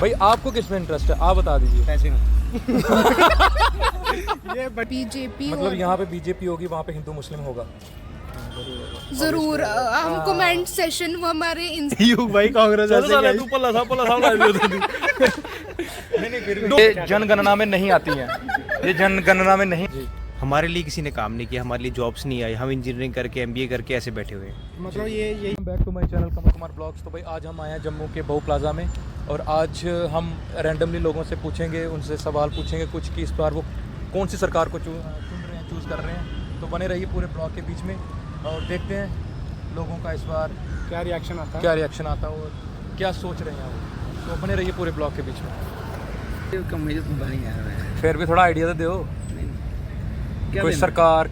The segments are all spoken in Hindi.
भाई आपको किसमें इंटरेस्ट है, आप बता दीजिए। पैसे में ये बीजेपी मतलब यहाँ पे बीजेपी होगी, वहाँ पे हिंदू मुस्लिम होगा। जरूर हम कमेंट सेशन वो हमारे यू भाई कांग्रेस ऐसे तू पल्ला साहब नहीं फिर भी ये जनगणना में नहीं आती हैं, ये जनगणना में नहीं। हमारे लिए किसी ने काम नहीं किया, हमारे लिए जॉब्स नहीं आई, हम इंजीनियरिंग करके एमबीए करके ऐसे बैठे हुए हैं। मतलब ये back to my channel Kamal Kumar blogs. तो भाई आज हम आए हैं जम्मू के बहु प्लाजा में, और आज हम रैंडमली लोगों से पूछेंगे, उनसे सवाल पूछेंगे कुछ कि इस बार वो कौन सी सरकार को चुन रहे हैं, चूज़ कर रहे हैं। तो बने रहिए पूरे ब्लॉग के बीच में और देखते हैं लोगों का इस बार क्या रिएक्शन आता है, क्या रिएक्शन आता है और क्या सोच रहे हैं वो। तो बने रहिए पूरे ब्लॉग के बीच में। फिर भी थोड़ा आइडिया तो दो, कोई सरकार,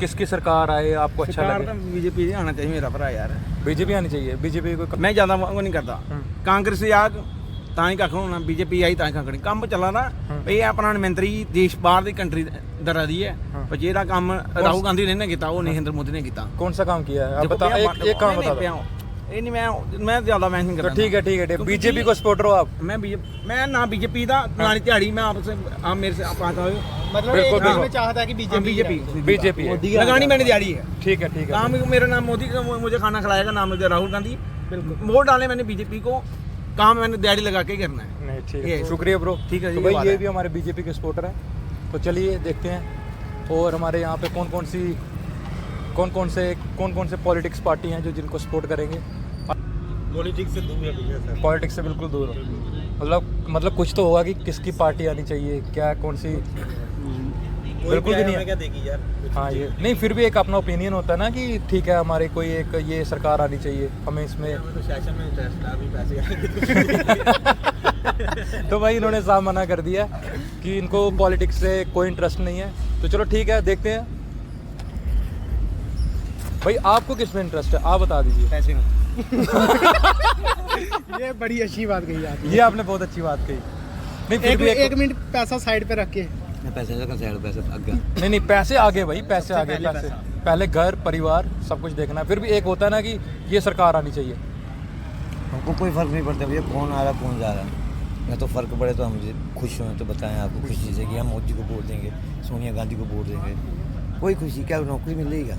किसकी सरकार आए आपको अच्छा लगे। बीजेपी आना चाहिए मेरा भरा यार, बीजेपी आनी चाहिए। बीजेपी को मैं ज़्यादा वो नहीं करता, कांग्रेस यार ਤਾਂ ਹੀ ਕੱਖ ਹੋਣਾ, ਬੀਜੇਪੀ ਆਈ ਤਾਂ ਹੀ ਕੱਖ ਨਹੀਂ। ਕੰਮ ਚੱਲਾ ਨਾ ਇਹ ਆਪਣਾ ਮੰਤਰੀ ਦੇਸ਼ ਬਾਹਰ ਦੀ ਕੰਟਰੀ ਦਰਾ ਦੀ ਹੈ, ਪਰ ਜਿਹੜਾ ਕੰਮ ਰਾਹੁਲ ਗਾਂਧੀ ਨੇ ਨਾ ਕੀਤਾ ਉਹ ਨਰਿੰਦਰ ਮੋਦੀ ਨੇ ਕੀਤਾ। कौन सा काम किया है आप बता, एक काम बता दो। ਇਹ ਨਹੀਂ ਮੈਂ ਜ਼ਿਆਦਾ ਮੈਂ ਨਹੀਂ तो करता। ठीक है बीजेपी को सपोर्टर हो आप। मैं ना बीजेपी ਦਾ ਨਾ ਨਹੀਂ ਦਿਹਾੜੀ, मैं आपसे आप मेरे से आप आता हो मतलब बिल्कुल, एक काम बिल्कुल। में चाहता है कि बीजेपी बीजेपी है, लगानी मैंने दिहाड़ी है। ठीक है काम मेरा नाम मोदी का, मुझे खाना खिलाएगा, नाम मुझे राहुल गांधी। बिल्कुल वोट डाले मैंने बीजेपी को, काम मैंने दिहाड़ी लगा के ही करना है। नहीं ठीक है, ये- शुक्रिया ब्रो। ठीक है, तो ये भाई बात ये है। भी हमारे बीजेपी के सपोर्टर हैं। तो चलिए देखते हैं और हमारे यहाँ पे कौन कौन से पॉलिटिक्स पार्टी हैं जो जिनको सपोर्ट करेंगे। पॉलिटिक्स से दूर है सर। पॉलिटिक्स से बिल्कुल दूर हो, मतलब कुछ तो होगा कि किसकी पार्टी आनी चाहिए, क्या कौन सी। बिल्कुल भी नहीं है। क्या देखी यार। हाँ ये नहीं, फिर भी एक अपना ओपिनियन होता है ना कि ठीक है हमारे कोई एक ये सरकार आनी चाहिए, हमें इसमें। सेशन में इंटरेस्ट है, अभी पैसे आएंगे। तो भाई इन्होंने साफ मना कर दिया कि इनको पॉलिटिक्स से कोई इंटरेस्ट नहीं है। तो चलो ठीक है, देखते हैं। भाई आपको किस में इंटरेस्ट है, आप बता दीजिए। पैसे में ये बड़ी अच्छी बात कही आपने। ये आपने बहुत अच्छी बात कही। नहीं फिर भी एक मिनट पैसा साइड पे रख के पैसे आगे। नहीं पैसे आगे भाई, पैसे आगे, पैसे पहले घर परिवार सब कुछ देखना है। फिर भी एक होता है ना कि ये सरकार आनी चाहिए। हमको कोई फ़र्क नहीं पड़ता भैया कौन आ रहा कौन जा रहा है। मैं तो फ़र्क पड़े तो हम खुश हों तो बताएं आपको खुशी से कि हम मोदी को वोट देंगे, सोनिया गांधी को वोट देंगे। कोई खुशी, क्या नौकरी मिलेगा?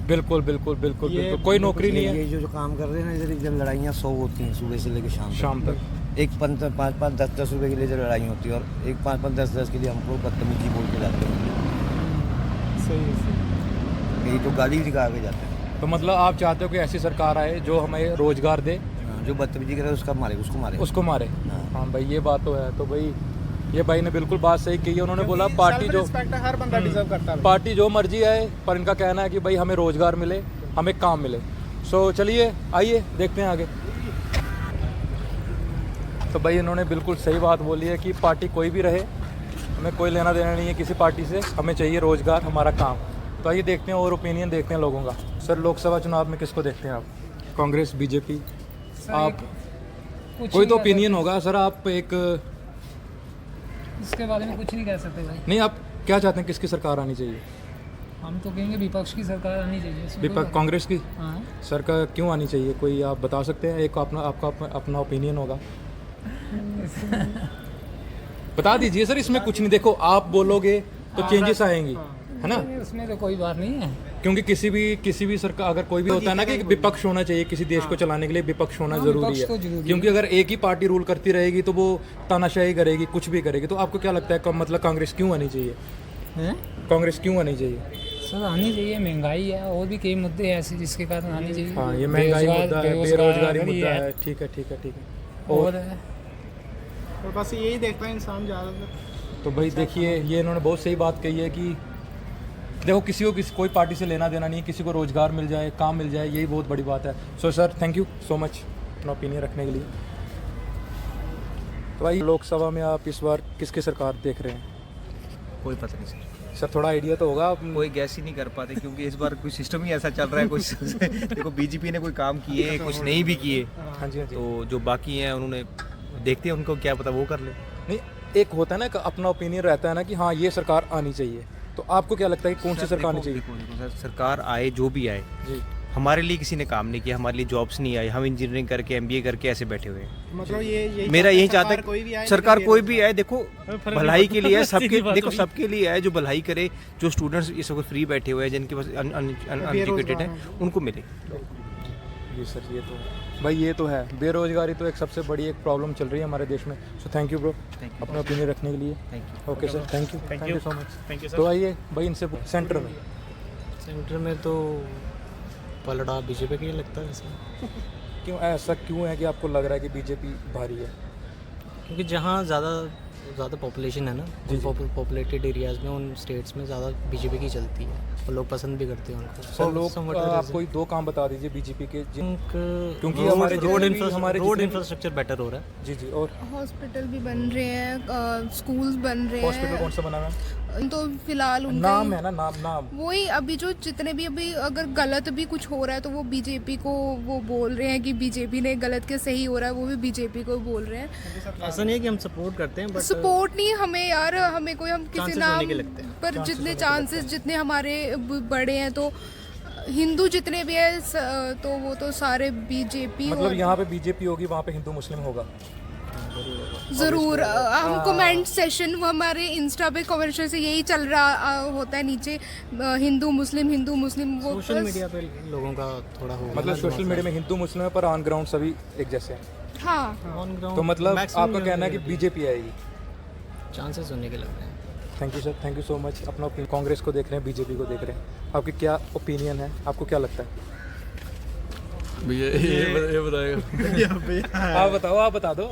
बिल्कुल कोई नौकरी नहीं है। ये जो काम कर रहे हैं ना, इधर लड़ाइयाँ 100 होती हैं सुबह से लेकर शाम तक। एक 5-5 10-10 रुपए के लिए जो लड़ाई होती है, और एक 5-5 10-10 के लिए हमको बदतमीजी बोल के जाते हैं। सही यही तो गाली दिखा के जाते हैं। तो मतलब आप चाहते हो कि ऐसी सरकार आए जो हमें रोजगार दे, जो बदतमीजी करे उसको मारे। हाँ भाई ये बात तो है। तो भाई ये भाई ने बिल्कुल बात सही की है। उन्होंने बोला पार्टी जो हर बंदा डिजर्व करता है। पार्टी जो मर्जी आए, पर इनका कहना है कि भाई हमें रोजगार मिले, हमें काम मिले। सो चलिए आइए देखते हैं आगे। तो भाई इन्होंने बिल्कुल सही बात बोली है कि पार्टी कोई भी रहे, हमें कोई लेना देना नहीं है किसी पार्टी से, हमें चाहिए रोजगार, हमारा काम। तो आइए देखते हैं और ओपिनियन देखते हैं लोगों का। सर लोकसभा चुनाव में किसको देखते हैं आप, कांग्रेस बीजेपी? आप कोई तो ओपिनियन होगा सर, आप एक इसके बारे में कुछ नहीं कह सकते भाई। नहीं, आप क्या चाहते हैं किसकी सरकार आनी चाहिए? हम तो कहेंगे विपक्ष की सरकार आनी चाहिए। इसमें कोई विपक्ष कांग्रेस की बात- हाँ सरकार क्यों आनी चाहिए, कोई आप बता सकते हैं? एक आपका अपना ओपिनियन होगा, बता दीजिए सर। इसमें कुछ नहीं, देखो आप बोलोगे तो चेंजेस आएंगी, है ना। उसमें तो कोई बात नहीं है। क्योंकि किसी भी सरकार, अगर कोई भी होता है ना कि विपक्ष होना चाहिए, किसी देश को चलाने के लिए विपक्ष होना जरूरी विपक्ष तो है। जरूरी है। क्योंकि अगर एक ही पार्टी रूल करती रहेगी तो वो तानाशाही करेगी, कुछ भी करेगी। तो आपको क्या लगता है मतलब कांग्रेस क्यों आनी चाहिए? हैं? कांग्रेस क्यों आनी चाहिए? सर आनी चाहिए, महंगाई है और भी कई मुद्दे हैं ऐसे जिसके कारण आनी चाहिए। हाँ ये महंगाई मुद्दा है, बेरोजगारी बेरोजगारी मुद्दा है। है। ठीक है। और और बस यही देखता है इंसान ज़्यादातर। तो भाई देखिए ये इन्होंने बहुत सही बात कही है कि देखो किसी को कोई पार्टी से लेना देना नहीं है, किसी को रोजगार मिल जाए, काम मिल जाए, यही बहुत बड़ी बात है। So sir thank you so much अपना ओपिनियन रखने के लिए। तो भाई लोकसभा में आप इस बार किसकी सरकार देख रहे हैं? कोई पता नहीं सर, सर थोड़ा आइडिया तो होगा। कोई गैस ही नहीं कर पाते क्योंकि इस बार कोई सिस्टम ही ऐसा चल रहा है। कुछ देखो बीजेपी ने कोई काम किए, कुछ नहीं भी किए, हाँ जी तो जो बाकी हैं उन्होंने देखते हैं, उनको क्या पता वो कर ले। नहीं, एक होता है ना कि अपना ओपिनियन रहता है ना कि हाँ ये सरकार आनी चाहिए। तो आपको क्या लगता है कि कौन सी सरकार आनी चाहिए? देखो सर, सरकार आए जो भी आए, जी हमारे लिए किसी ने काम नहीं किया, हमारे लिए जॉब्स नहीं आई, हम इंजीनियरिंग करके एमबीए करके ऐसे बैठे हुए हैं। मतलब ये मेरा यही चाहता है कोई भी आए, सरकार कोई भी आए, देखो फर्क भलाई के लिए है, सीधी सबके बात देखो हुई। सबके लिए है, जो भलाई करे, जो स्टूडेंट्स इस वक्त फ्री बैठे हुए हैं, जिनके पास अनएजुकेटेड है, उनको मिले। जी सर, ये तो भाई ये तो है, बेरोजगारी तो एक सबसे बड़ी एक प्रॉब्लम चल रही है हमारे देश में। सो थैंक यू ब्रो अपना ओपिनियन रखने के लिए। Okay sir, thank you so much. Thank you तो आइए भाई इनसे सेंटर में सेंटर में तो पलड़ा बीजेपी का ही लगता है वैसे, क्यों ऐसा क्यों है कि आपको लग रहा है कि बीजेपी भारी है? क्योंकि जहाँ ज़्यादा पॉपुलेशन है ना, उन पॉपुलेटेड एरियाज़ में, उन स्टेट्स में ज़्यादा बीजेपी की चलती है और लोग पसंद भी करते हैं उनको। सर लोग आप कोई दो काम बता दीजिए बीजेपी के क्योंकि हमारे रोड जितने भी इंफ्रास्ट्रक्चर बेटर हो रहा है। जी जी, और हॉस्पिटल भी बन रहे हैं, स्कूल्स बन रहे हॉस्पिटल कौन हैं, सा बना है? तो फिलहाल उनका नाम है ना, नाम वही अभी जो जितने भी अभी अगर गलत भी कुछ हो रहा है तो वो बीजेपी को वो बोल रहे हैं कि बीजेपी ने गलत के सही हो रहा है, वो भी बीजेपी को बोल रहे हैं। ऐसा नहीं है कि हम सपोर्ट करते हैं, बट सपोर्ट नहीं हमें यार, हमें कोई हम किसी Chances नाम होने के लगते हैं। पर जितने चांसेस जितने हमारे बड़े हैं, तो हिंदू जितने भी है तो वो तो सारे बीजेपी मतलब यहाँ पे बीजेपी होगी, वहाँ पे हिंदू मुस्लिम होगा। ज़रूर हम कमेंट सेशन, वो हमारे इंस्टा पे कमेंट सेशन से यही चल रहा होता है नीचे, हिंदू मुस्लिम वो सोशल मीडिया पे लोगों का थोड़ा हो मतलब सोशल मीडिया में हिंदू मुस्लिम है पर ऑन ग्राउंड सभी एक जैसे हैं। हाँ, ऑन ग्राउंड तो मतलब आपका कहना है कि बीजेपी आएगी? चांसेस होने के लग रहे हैं। Thank you sir, thank you so much. अपना कांग्रेस को देख रहे हैं, बीजेपी को देख रहे हैं, आपकी क्या ओपिनियन है, आपको क्या लगता है? ये बताएगा। आप बता दो।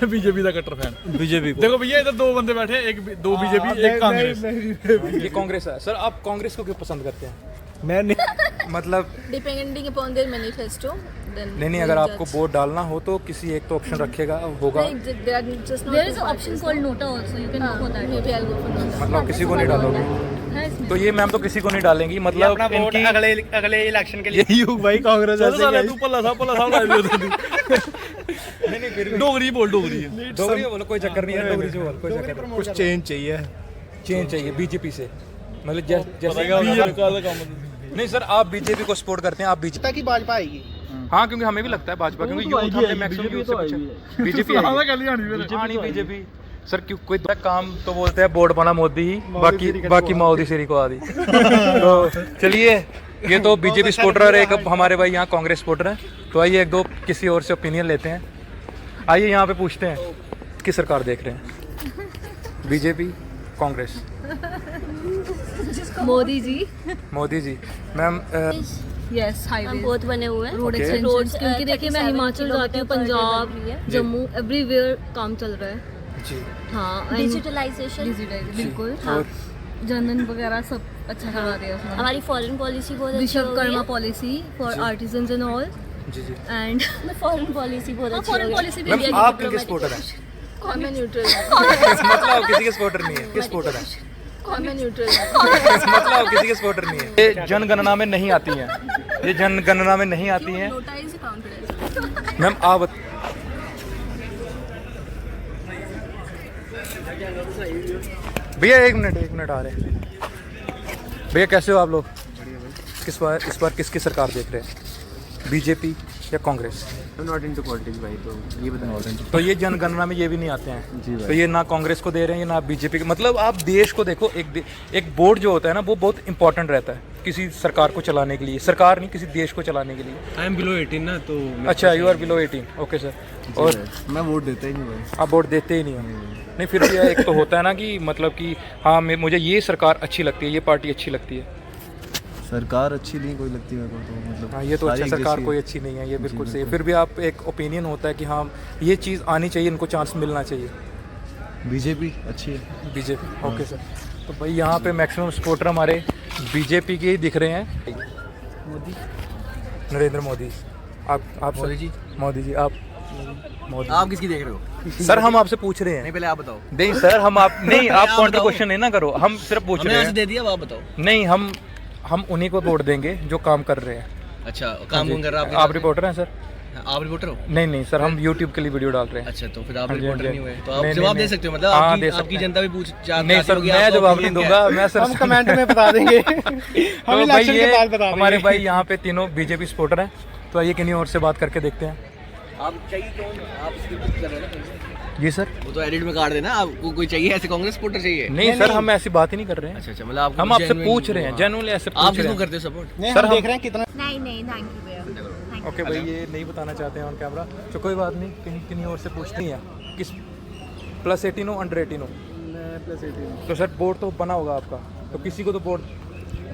बीजेपी का कट्टर फैन। बीजेपी देखो भैया इधर दो बंदे बैठे हैं, एक दो बीजेपी एक कांग्रेस। ये कांग्रेस है सर, आप कांग्रेस को क्यों पसंद करते हैं? मैं नहीं मतलब डिपेंडिंग अपॉन देयर मैनिफेस्टो नहीं, अगर आपको वोट डालना हो तो किसी एक तो ऑप्शन रखेगा होगा, there is option called NOTA also, you can go for that, maybe I will go for NOTA. मतलब किसी को नहीं डालोगे? तो ये मैम तो किसी को नहीं डालेंगी, मतलब इनकी अगले इलेक्शन के लिए यही युग भाई कांग्रेस चलो साले तू पल्ला साहब डाल दियो तू। नहीं फिर भी डोगरी बोल डोगरी। डोगरी बोलो, कोई चक्कर नहीं है, डोगरी से बोल, कोई चक्कर नहीं। कुछ चेंज चाहिए, चेंज चाहिए बीजेपी से, मतलब जैसे नहीं सर, आप बीजेपी को सपोर्ट करते हैं, आप बीजेपी की भाजपा आएगी। हाँ, क्योंकि हमें भी लगता है भाजपा, क्योंकि यूथ हमने मैक्सिमम यूथ से पूछा बीजेपी आनी बीजेपी। सर क्यों कोई काम तो बोलते हैं बोर्ड बना मोदी ही, बाकी मोदी सिरी को आदि। तो चलिए, ये तो बीजेपी सपोर्टर और एक हमारे भाई यहाँ कांग्रेस सपोर्टर हैं, तो आइए एक दो किसी और से ओपिनियन लेते हैं। आइए यहाँ पे पूछते हैं किस सरकार देख रहे हैं, BJP Congress? Modi ji. Modi ji. Ma'am yes, highway बहुत बने हुए हैं रोड Okay. रोड्स, क्योंकि देखिए मैं हिमाचल जाती हूँ, पंजाब, जम्मू, एवरीवेयर काम चल रहा है। जी, हाँ, डिजिटलाइजेशन बिल्कुल। और जनधन वगैरह सब अच्छा करवा दिया उसने। हमारी फॉरेन पॉलिसी बहुत अच्छी हो गई विश्वकर्मा है। Policy for artisans and all, जी जी। एंड फॉरेन पॉलिसी बहुत अच्छी हो फॉरेन गई पॉलिसी भी मैम आप किसके सपोर्टर हैं? मैं न्यूट्रल मतलब आप किसी के सपोर्टर नहीं है, किस सपोर्टर है? मैं न्यूट्रल मतलब आप किसी के सपोर्टर नहीं है। ये जनगणना में नहीं आती हैं, ये जनगणना में नहीं आती हैं। NOTA is counted. मैम आप भैया एक मिनट आ रहे हैं। भैया कैसे हो आप लोग? इस बार किसकी सरकार देख रहे हैं, बीजेपी या कांग्रेस? नॉट इनटू पॉलिटिक्स भाई, तो ये बताओ। तो ये जनगणना में ये भी नहीं आते हैं, तो ये ना कांग्रेस को दे रहे हैं ना बीजेपी को। मतलब आप देश को देखो, एक बोर्ड जो होता है ना, वो बहुत इंपॉर्टेंट रहता है किसी सरकार को चलाने के लिए, सरकार नहीं, किसी देश को चलाने के लिए। आई एम बिलो 18 ना, तो अच्छा, you are below 18, okay sir. और मैं वोट देता ही नहीं भाई। आप वोट देते ही नहीं हो? नहीं, फिर भी एक तो होता है ना कि मतलब कि हाँ मुझे ये सरकार अच्छी लगती है, ये पार्टी अच्छी लगती है। सरकार अच्छी नहीं कोई लगती मेरे को, तो मतलब हाँ, ये तो अच्छा, सरकार कोई अच्छी नहीं है, ये बिल्कुल सही है। फिर भी आप एक ओपिनियन होता है कि हाँ ये चीज़ आनी चाहिए, इनको चांस मिलना चाहिए। बीजेपी अच्छी है। BJP, okay sir. तो भाई यहाँ पे मैक्सिमम सपोर्टर हमारे बीजेपी के ही दिख रहे हैं। मोदी, नरेंद्र मोदी। आप मोदी जी, मोदी जी, आप मोदी। आप किसकी देख रहे हो? सर हम आपसे पूछ रहे हैं। नहीं, पहले आप बताओ। नहीं सर, हम आप नहीं, आप काउंटर क्वेश्चन नहीं ना करो, हम सिर्फ पूछ रहे हैं। दे दिया, आप बताओ। नहीं, हम उन्हीं को वोट देंगे जो काम कर रहे हैं। अच्छा, काम कौन कर रहा है? आप रिपोर्टर हैं सर? आप रिपोर्टर हो? नहीं सर, हम यूट्यूब के लिए वीडियो डाल रहे हैं। अच्छा, तो फिर आप हाँ जी, रिपोर्टर हाँ जी। नहीं हुए तो आप नहीं, जवाब नहीं, दे सकते हो, मतलब हाँ, आपकी दे सकते आपकी हैं। जनता भी पूछ नहीं सर, मैं जवाब नहीं दूंगा, मैं सर हम कमेंट में बता देंगे। हम तो भाई इलेक्शन के बाद बता ये देंगे। हमारे भाई यहाँ पे तीनों बीजेपी सपोर्टर हैं, तो आइए किन्हीं और से बात करके देखते हैं। आप चाहिए कौन? आप स्क्रिप्ट कर रहे हैं ना? जी सर। वो तो एडिट में काट देना, आपको कोई चाहिए ऐसे कांग्रेस सपोर्टर चाहिए? नहीं सर, हम ऐसी बात ही नहीं कर रहे हैं। अच्छा, मतलब आप हम आपसे पूछ रहे हैं, जेन्युइनली ऐसे आप पूछ रहे किसको हैं। करते हो सपोर्ट? नहीं, सर, हम हम- देख रहे हैं कितना। नहीं थैंक यू भैया। ओके भाई, ये नहीं बताना चाहते हैं ऑन कैमरा, तो कोई बात नहीं, किन्हीं और से पूछते हैं। किस +18 हो, अंडर 18 हो? मैं +18। तो सर वोट तो बना होगा आपका, तो किसी को तो वोट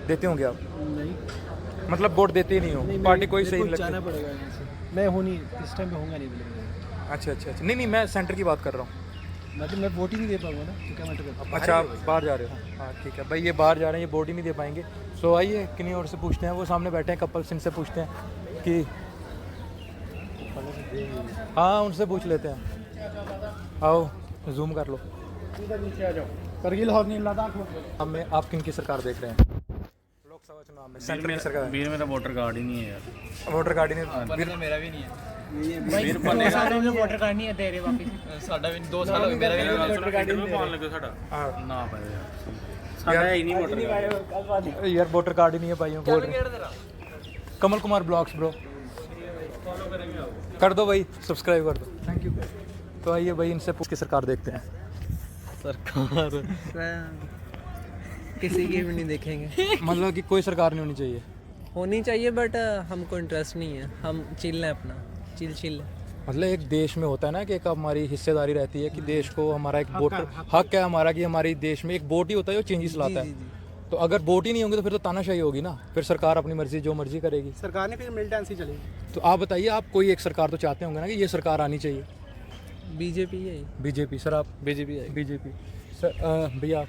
देते होंगे आप? नहीं, मतलब वोट देते ही नहीं हो, पार्टी कोई सही नहीं लगती? पड़ेगा यहाँ से। मैं हूँ नहीं, इस टाइम पे होऊंगा नहीं बिल्कुल। अच्छा, नहीं, मैं सेंटर की बात कर रहा हूँ। मतलब मैं वोट ही नहीं दे पाऊंगा ना, तो क्या मैटर करता है? अच्छा, आप बाहर जा रहे हो? हाँ ठीक है भाई, ये बाहर जा रहे हैं, ये वोट ही नहीं दे पाएंगे। सो आइए किन्हीं और से पूछते हैं, वो सामने बैठे हैं कपल्स, इनसे पूछते हैं कि हाँ, उनसे पूछ लेते हैं। आओ जूम कर लो। नीचे आ जाओ। करगिल और नील लद्दाख में। अब मैं आप किन की सरकार देख रहे हैं लोकसभा चुनाव में? सेंटर की सरकार। ਵੀਰ ਮੇਰਾ ਵੋਟਰ ਕਾਰਡ ਹੀ ਨਹੀਂ ਹੈ ਯਾਰ। वोटर कार्ड ही नहीं। मेरा भी नहीं है। ਵੀਰ ਪੰਨੇ ਸਾਡਾ ਵੀ ਵੋਟਰ ਕਾਰਡ ਨਹੀਂ ਹੈ ਤੇਰੇ ਵਾਪਸ। साडा भी 2 साल हो गए, मेरा भी नहीं ਵੋਟਰ ਕਾਰਡ ਕਿਹਨੂੰ ਪਾਉਣ ਲੱਗੇ ਸਾਡਾ? हाँ ਨਾ ਪਾਇਆ ਯਾਰ। ਸਾਡਾ ਹੈ ਹੀ ਨਹੀਂ ਵੋਟਰ ਕਾਰਡ। यार वोटर कार्ड ही नहीं है भाइयों, बोल रहे। कमल कुमार ब्लॉग्स ब्रो, कर दो भाई, सब्सक्राइब कर दो, थैंक यू। तो आइए भाई, इनसे पूछ के सरकार देखते हैं। सरकार किसी की भी नहीं देखेंगे। मतलब कि कोई सरकार नहीं होनी चाहिए? होनी चाहिए बट हमको इंटरेस्ट नहीं है, हम चिल हैं अपना, चिल है। मतलब एक देश में होता है ना कि एक हमारी हिस्सेदारी रहती है कि देश को हमारा एक वोटर हक है हमारा, कि हमारे देश में एक वोट ही होता है जो चेंजेस लाता है। तो अगर वोट ही नहीं होंगे तो फिर तो तानाशाही होगी ना, फिर सरकार अपनी मर्जी जो मर्जी करेगी। सरकार ने फिर मिलिटेंसी चलेगी। तो आप बताइए, आप कोई एक सरकार तो चाहते होंगे ना कि ये सरकार आनी चाहिए? बीजेपी है। बीजेपी। सर आप? बीजेपी है। बीजेपी। सर भैया आप?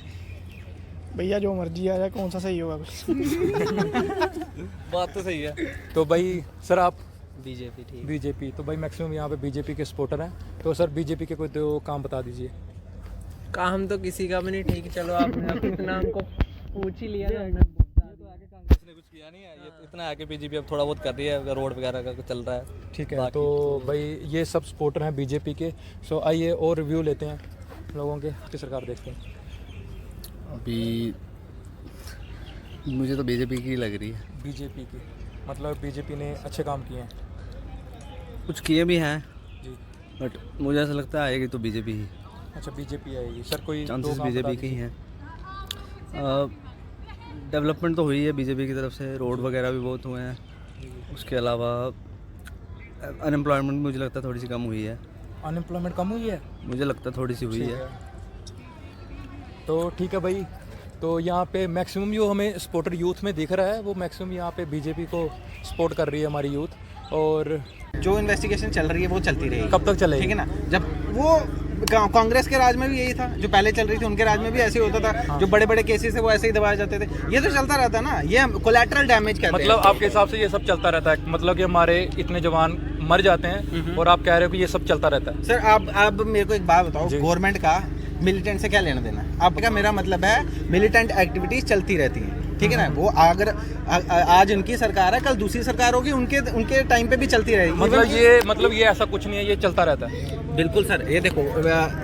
भैया जो मर्जी आ जाए, कौन सा सही होगा कुछ। बात तो सही है। तो भाई सर आप? बीजेपी ठीक। बीजेपी। तो भाई मैक्सिमम यहाँ पे बीजेपी के सपोर्टर हैं, तो सर बीजेपी के कोई दो काम बता दीजिए। काम तो किसी का भी नहीं ठीक, चलो आपने इतना हमको पूछ ही लिया ना। कुछ किया नहीं है, ये इतना आके बीजेपी अब थोड़ा बहुत कर रही है, रोड वगैरह का चल रहा है। ठीक है, तो भाई ये सब सपोर्टर हैं बीजेपी के। सो आइए और रिव्यू लेते हैं लोगों के, कि सरकार देखते हैं। अभी मुझे तो बीजेपी की लग रही है। बीजेपी की मतलब बीजेपी ने अच्छे काम किए हैं? कुछ किए भी हैं जी, बट मुझे ऐसा लगता है आएगी तो बीजेपी ही। अच्छा, बीजेपी आएगी। सर कोई दो चांसेस काम बता बीजेपी के ही दीजिए। हैं। डेवलपमेंट तो हुई है बीजेपी की तरफ से, रोड वगैरह भी बहुत हुए हैं। उसके अलावा अनएम्प्लॉयमेंट मुझे लगता है थोड़ी सी कम हुई है। अनएम्प्लॉयमेंट कम हुई है? मुझे लगता है थोड़ी सी हुई ठीक है। तो ठीक है भाई, तो यहाँ पे मैक्सिमम जो हमें सपोर्टर यूथ में दिख रहा है वो मैक्सिमम यहाँ पे बीजेपी को सपोर्ट कर रही है हमारी यूथ। और जो इन्वेस्टिगेशन चल रही है वो चलती रहेगी। कब तक चलेगी? ठीक है ना, जब वो कांग्रेस के राज में भी यही था, जो पहले चल रही थी उनके राज में भी ऐसे ही होता था। हाँ। जो बड़े बड़े केसेस है वो ऐसे ही दबाए जाते थे। ये तो चलता रहता ना, ये कोलैटरल डैमेज कहते हैं। मतलब आपके हिसाब से ये सब चलता रहता है, मतलब कि हमारे इतने जवान मर जाते हैं और आप कह रहे हो कि ये सब चलता रहता है? सर आप मेरे को एक बात बताओ, गवर्नमेंट का मिलिटेंट से क्या लेना देना है आपका? मेरा मतलब है मिलिटेंट एक्टिविटीज चलती रहती हैं, ठीक है ना। वो अगर आज उनकी सरकार है, कल दूसरी सरकार होगी, उनके टाइम पे भी चलती रहेगी। मतलब ये ऐसा कुछ नहीं है, ये चलता रहता है? बिल्कुल सर, ये देखो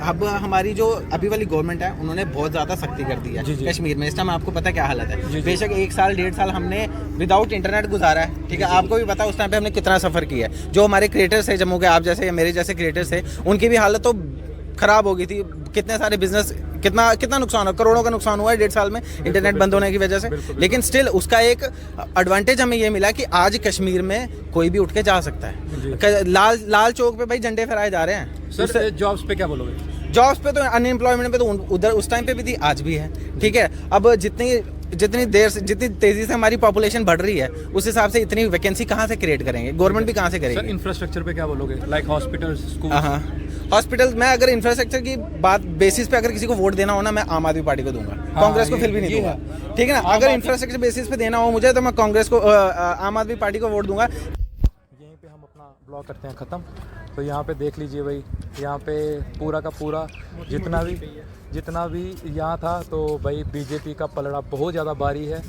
अब हमारी जो अभी वाली गवर्नमेंट है उन्होंने बहुत ज़्यादा सख्ती कर दी है कश्मीर में। इस टाइम आपको पता है क्या हालत है। बेशक 1 साल 1.5 साल हमने विदाउट इंटरनेट गुजारा है, ठीक है। आपको भी पता है उस टाइम पे हमने कितना सफ़र किया है। जो हमारे क्रिएटर्स है जम्मू के, आप जैसे या मेरे जैसे क्रिएटर्स है, उनकी भी हालत तो ख़राब हो गई थी। कितने सारे बिजनेस, कितना नुकसान हुआ, करोड़ों का नुकसान हुआ है 1.5 साल में इंटरनेट बंद होने की वजह से। लेकिन स्टिल उसका एक एडवांटेज हमें ये मिला कि आज कश्मीर में कोई भी उठ के जा सकता है। लाल चौक पे भाई झंडे फहराए जा रहे हैं। सर जॉब्स पे क्या बोलोगे? जॉब्स पे तो, अनएम्प्लॉयमेंट पे तो उधर उस टाइम पे भी थी, आज भी है, ठीक है। अब जितनी तेजी से हमारी पॉपुलेशन बढ़ रही है, उस हिसाब से इतनी वैकेंसी कहाँ से क्रिएट करेंगे, गवर्नमेंट भी कहाँ से करेगी? सर इंफ्रास्ट्रक्चर पे क्या बोलोगे, लाइक हॉस्पिटल, स्कूल? हाँ, हॉस्पिटल। मैं अगर इंफ्रास्ट्रक्चर की बात बेसिस पे अगर किसी को वोट देना हो ना, मैं आम आदमी पार्टी को दूंगा, कांग्रेस को फिर भी नहीं दूंगा, ठीक है ना। अगर इंफ्रास्ट्रक्चर बेसिस पे देना हो मुझे, तो मैं कांग्रेस को, आम आदमी पार्टी को वोट दूंगा। यहीं पे हम अपना ब्लॉग करते हैं ख़त्म। तो यहाँ पे देख लीजिए भाई, यहाँ पे पूरा का पूरा जितना भी यहाँ था, तो भाई बीजेपी का पलड़ा बहुत ज़्यादा भारी है।